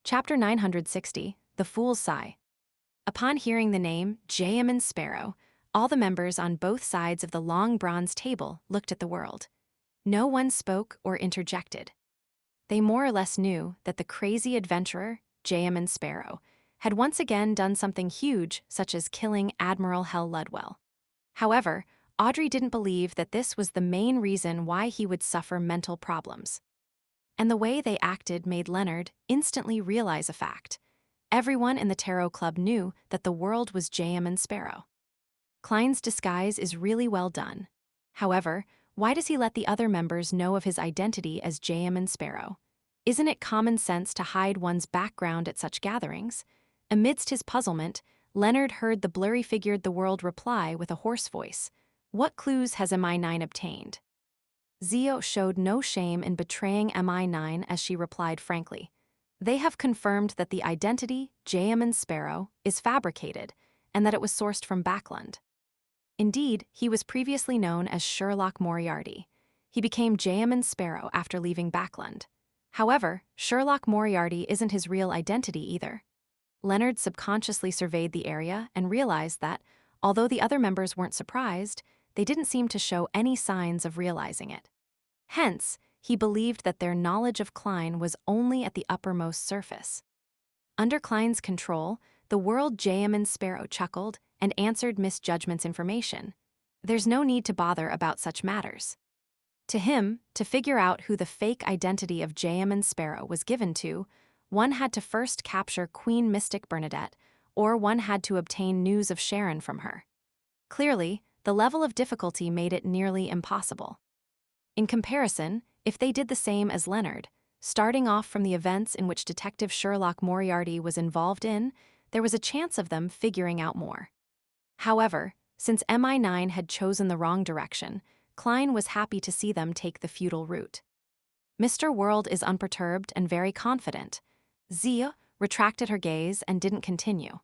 Chapter 960, The Fool's Sigh. Upon hearing the name Jayaman Sparrow, all the members on both sides of the long bronze table looked at the world. No one spoke or interjected. They more or less knew that the crazy adventurer, Jayaman Sparrow, had once again done something huge, such as killing Admiral Hell Ludwell. However, Audrey didn't believe that this was the main reason why he would suffer mental problems. And the way they acted made Leonard instantly realize a fact. Everyone in the Tarot Club knew that the world was Jayaman Sparrow. Klein's disguise is really well done. However, why does he let the other members know of his identity as Jayaman Sparrow? Isn't it common sense to hide one's background at such gatherings? Amidst his puzzlement, Leonard heard the blurry-figured the world reply with a hoarse voice. What clues has MI9 obtained? Zio showed no shame in betraying MI9 as she replied frankly. They have confirmed that the identity, Jayaman Sparrow, is fabricated and that it was sourced from Backland. Indeed, he was previously known as Sherlock Moriarty. He became Jayaman Sparrow after leaving Backland. However, Sherlock Moriarty isn't his real identity either. Leonard subconsciously surveyed the area and realized that, although the other members weren't surprised, they didn't seem to show any signs of realizing it. Hence, he believed that their knowledge of Klein was only at the uppermost surface. Under Klein's control, the world Jayaman Sparrow chuckled and answered Miss Judgment's information. There's no need to bother about such matters. To him, to figure out who the fake identity of Jayaman Sparrow was given to, one had to first capture Queen Mystic Bernadette, or one had to obtain news of Sharon from her. Clearly, the level of difficulty made it nearly impossible. In comparison, if they did the same as Leonard, starting off from the events in which Detective Sherlock Moriarty was involved in, there was a chance of them figuring out more. However, since MI9 had chosen the wrong direction, Klein was happy to see them take the futile route. Mr. World is unperturbed and very confident. Zia retracted her gaze and didn't continue.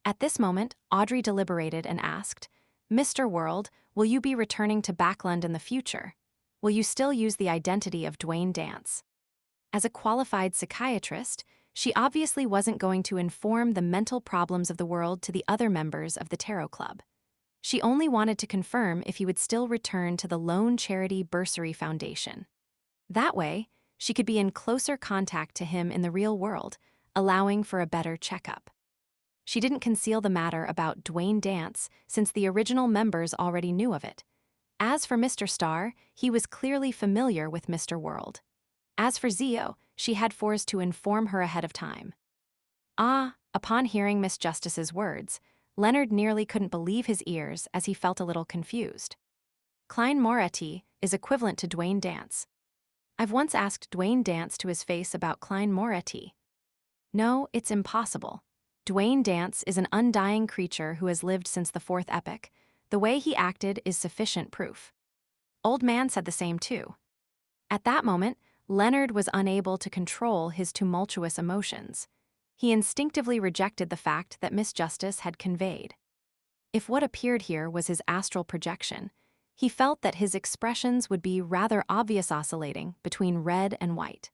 At this moment, Audrey deliberated and asked, Mr. World, will you be returning to Backland in the future? Will you still use the identity of Dwayne Dance? As a qualified psychiatrist, she obviously wasn't going to inform the mental problems of the world to the other members of the Tarot Club. She only wanted to confirm if he would still return to the lone charity Bursary Foundation. That way, she could be in closer contact to him in the real world, allowing for a better checkup. She didn't conceal the matter about Dwayne Dance since the original members already knew of it. As for Mr. Star, he was clearly familiar with Mr. World. As for Zio, she had forced to inform her ahead of time. Upon hearing Miss Justice's words, Leonard nearly couldn't believe his ears as he felt a little confused. Klein Moretti is equivalent to Dwayne Dance. I've once asked Dwayne Dance to his face about Klein Moretti. No, it's impossible. Dwayne Dance is an undying creature who has lived since the fourth epoch. The way he acted is sufficient proof. Old Man said the same too. At that moment, Leonard was unable to control his tumultuous emotions. He instinctively rejected the fact that Miss Justice had conveyed. If what appeared here was his astral projection, he felt that his expressions would be rather obvious, oscillating between red and white.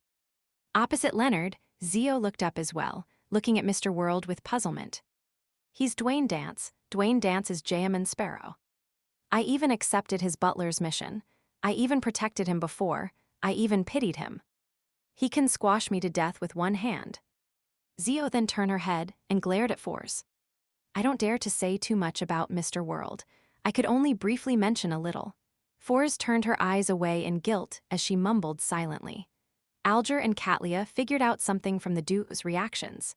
Opposite Leonard, Zio looked up as well, looking at Mr. World with puzzlement. He's Dwayne Dance. Dwayne Dance is Jayaman Sparrow. I even accepted his butler's mission. I even protected him before. I even pitied him. He can squash me to death with one hand. Zio then turned her head and glared at Force. I don't dare to say too much about Mr. World. I could only briefly mention a little. Force turned her eyes away in guilt as she mumbled silently. Alger and Catlia figured out something from the duo's reactions.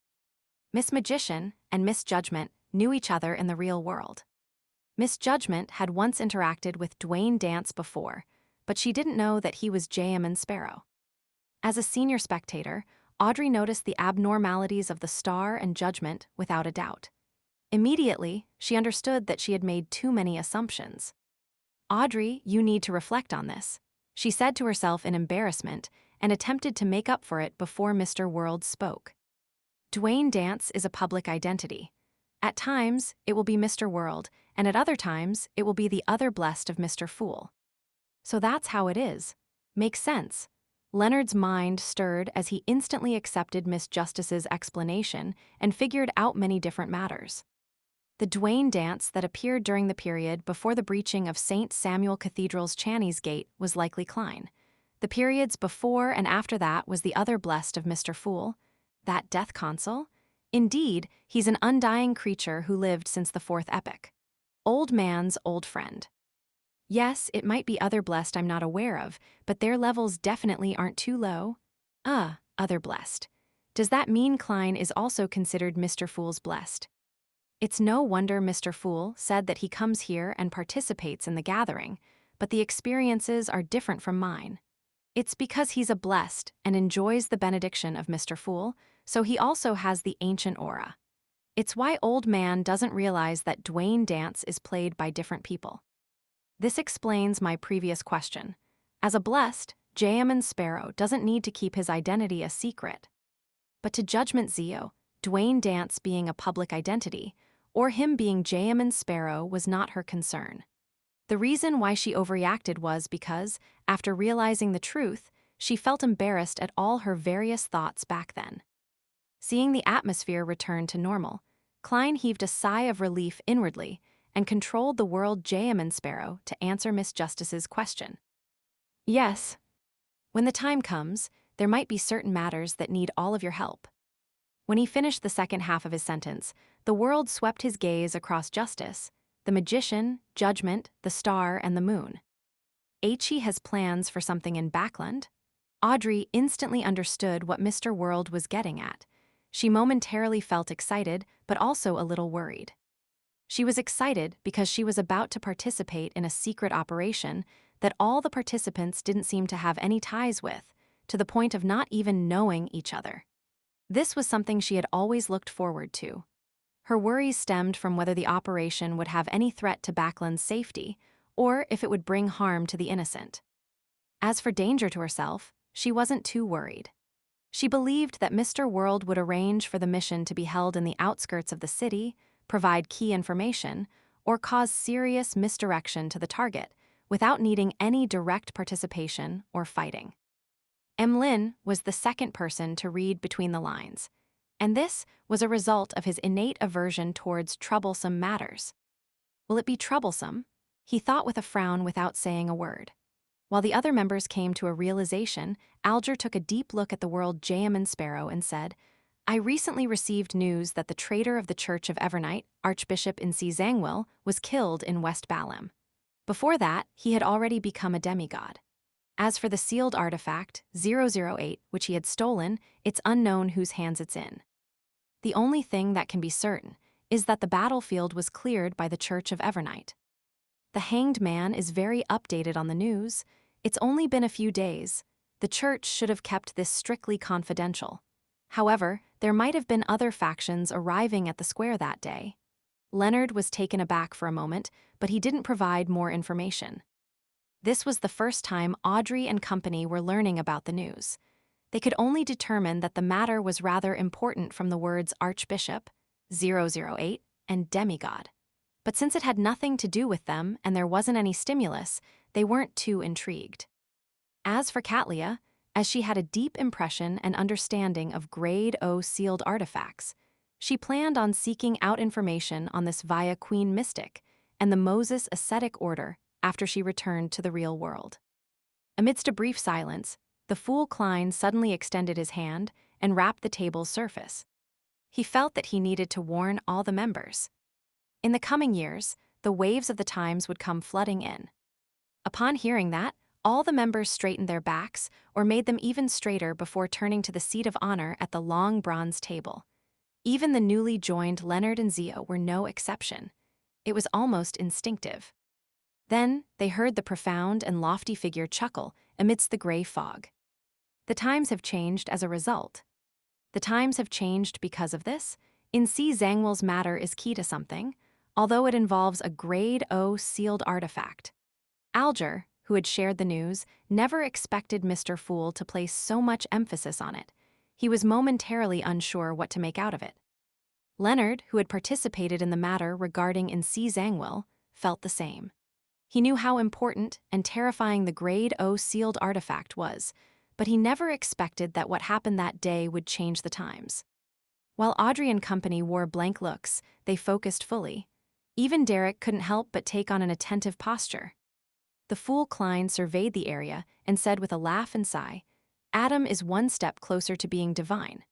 Miss Magician and Miss Judgment knew each other in the real world. Miss Judgment had once interacted with Dwayne Dance before, but she didn't know that he was Jayaman Sparrow. As a senior spectator, Audrey noticed the abnormalities of the Star and Judgment without a doubt. Immediately, she understood that she had made too many assumptions. Audrey, you need to reflect on this, she said to herself in embarrassment and attempted to make up for it before Mr. World spoke. Dwayne Dance is a public identity. At times, it will be Mr. World, and at other times, it will be the other blessed of Mr. Fool. So that's how it is. Makes sense. Leonard's mind stirred as he instantly accepted Miss Justice's explanation and figured out many different matters. The Duane dance that appeared during the period before the breaching of St. Samuel Cathedral's Channy's Gate was likely Klein. The periods before and after that was the other blessed of Mr. Fool. That death consul? Indeed, he's an undying creature who lived since the fourth epoch. Old man's old friend. Yes, it might be other blessed I'm not aware of, but their levels definitely aren't too low. Other blessed. Does that mean Klein is also considered Mr. Fool's blessed? It's no wonder Mr. Fool said that he comes here and participates in the gathering, but the experiences are different from mine. It's because he's a blessed and enjoys the benediction of Mr. Fool, so he also has the ancient aura. It's why Old Man doesn't realize that Duane dance is played by different people. This explains my previous question. As a blessed, J.M. Sparrow doesn't need to keep his identity a secret. But to Judgment Zio, Duane dance being a public identity, or him being J.M. Sparrow was not her concern. The reason why she overreacted was because, after realizing the truth, she felt embarrassed at all her various thoughts back then. Seeing the atmosphere return to normal, Klein heaved a sigh of relief inwardly and controlled the world J.M. Sparrow to answer Miss Justice's question. Yes. When the time comes, there might be certain matters that need all of your help. When he finished the second half of his sentence, the world swept his gaze across Justice, the Magician, Judgment, the Star, and the Moon. H.E. has plans for something in Backland? Audrey instantly understood what Mr. World was getting at. She momentarily felt excited, but also a little worried. She was excited because she was about to participate in a secret operation that all the participants didn't seem to have any ties with, to the point of not even knowing each other. This was something she had always looked forward to. Her worries stemmed from whether the operation would have any threat to Backland's safety, or if it would bring harm to the innocent. As for danger to herself, she wasn't too worried. She believed that Mr. World would arrange for the mission to be held in the outskirts of the city, provide key information, or cause serious misdirection to the target, without needing any direct participation or fighting. Emlyn was the second person to read between the lines, and this was a result of his innate aversion towards troublesome matters. Will it be troublesome? He thought with a frown without saying a word. While the other members came to a realization, Alger took a deep look at the world J.M. Sparrow and said, I recently received news that the traitor of the Church of Evernight, Archbishop Sigh Zangwill, was killed in West Balam. Before that, he had already become a demigod. As for the sealed artifact, 008, which he had stolen, it's unknown whose hands it's in. The only thing that can be certain is that the battlefield was cleared by the Church of Evernight. The hanged man is very updated on the news. It's only been a few days. The church should have kept this strictly confidential. However, there might have been other factions arriving at the square that day. Leonard was taken aback for a moment, but he didn't provide more information. This was the first time Audrey and company were learning about the news. They could only determine that the matter was rather important from the words Archbishop, 008, and demigod. But since it had nothing to do with them and there wasn't any stimulus, they weren't too intrigued. As for Catlia, as she had a deep impression and understanding of Grade O sealed artifacts, she planned on seeking out information on this via Queen Mystic and the Moses Ascetic Order after she returned to the real world. Amidst a brief silence, the fool Klein suddenly extended his hand and rapped the table's surface. He felt that he needed to warn all the members. In the coming years, the waves of the times would come flooding in. Upon hearing that, all the members straightened their backs or made them even straighter before turning to the seat of honor at the long bronze table. Even the newly joined Leonard and Zio were no exception. It was almost instinctive. Then they heard the profound and lofty figure chuckle amidst the gray fog. The times have changed as a result. The times have changed because of this. Sigh Zangwill's matter is key to something, although it involves a Grade O sealed artifact. Alger, who had shared the news, never expected Mr. Fool to place so much emphasis on it. He was momentarily unsure what to make out of it. Leonard, who had participated in the matter regarding Sigh Zangwill, felt the same. He knew how important and terrifying the Grade O sealed artifact was, but he never expected that what happened that day would change the times. While Audrey and company wore blank looks, they focused fully. Even Derek couldn't help but take on an attentive posture. The fool Klein surveyed the area and said with a laugh and sigh, "Adam is one step closer to being divine."